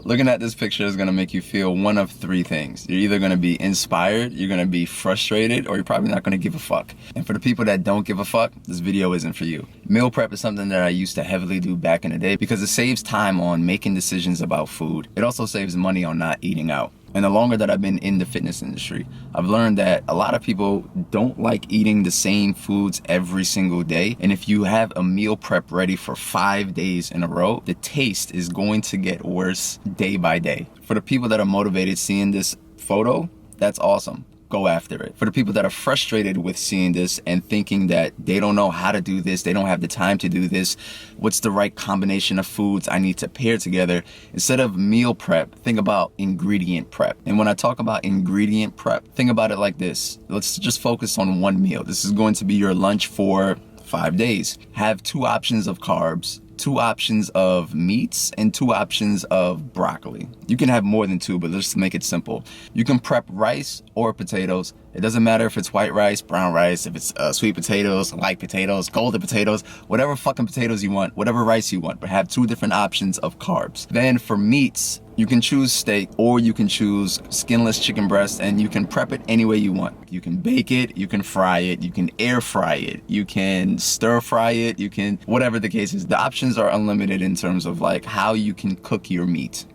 Looking at this picture is gonna make you feel one of three things. You're either gonna be inspired, you're gonna be frustrated, or you're probably not gonna give a fuck. And for the people that don't give a fuck, this video isn't for you. Meal prep is something that I used to heavily do back in the day because it saves time on making decisions about food. It also saves money on not eating out. And the longer that I've been in the fitness industry, I've learned that a lot of people don't like eating the same foods every single day. And if you have a meal prep ready for 5 days in a row, the taste is going to get worse day by day. For the people that are motivated seeing this photo, that's awesome. Go after it. For the people that are frustrated with seeing this and thinking that they don't know how to do this, they don't have the time to do this, what's the right combination of foods I need to pair together, instead of meal prep, think about ingredient prep. And when I talk about ingredient prep, think about it like this. Let's just focus on one meal. This is going to be your lunch for 5 days. Have 2 options of carbs, 2 options of meats, and 2 options of broccoli. You can have more than 2, but let's make it simple. You can prep rice or potatoes. It doesn't matter if it's white rice, brown rice, if it's sweet potatoes, light potatoes, golden potatoes, whatever fucking potatoes you want, whatever rice you want, but have 2 different options of carbs. Then for meats, you can choose steak or you can choose skinless chicken breast, and you can prep it any way you want. You can bake it, you can fry it, you can air fry it, you can stir fry it, you can, whatever the case is. The options are unlimited in terms of like how you can cook your meat.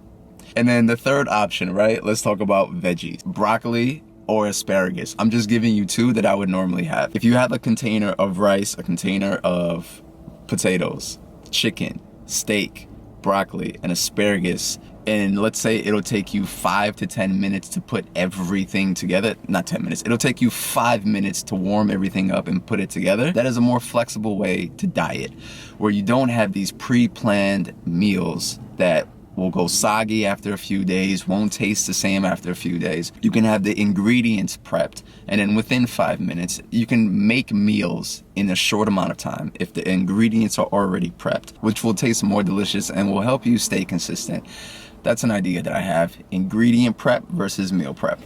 And then the third option, right? Let's talk about veggies. Broccoli or asparagus. I'm just giving you 2 that I would normally have. If you have a container of rice, a container of potatoes, chicken, steak, broccoli, and asparagus, and let's say it'll take you 5 to 10 minutes to put everything together, not 10 minutes, it'll take you 5 minutes to warm everything up and put it together. That is a more flexible way to diet, where you don't have these pre-planned meals that will go soggy after a few days, won't taste the same after a few days. You can have the ingredients prepped, and then within 5 minutes, you can make meals in a short amount of time if the ingredients are already prepped, which will taste more delicious and will help you stay consistent. That's an idea that I have: ingredient prep versus meal prep.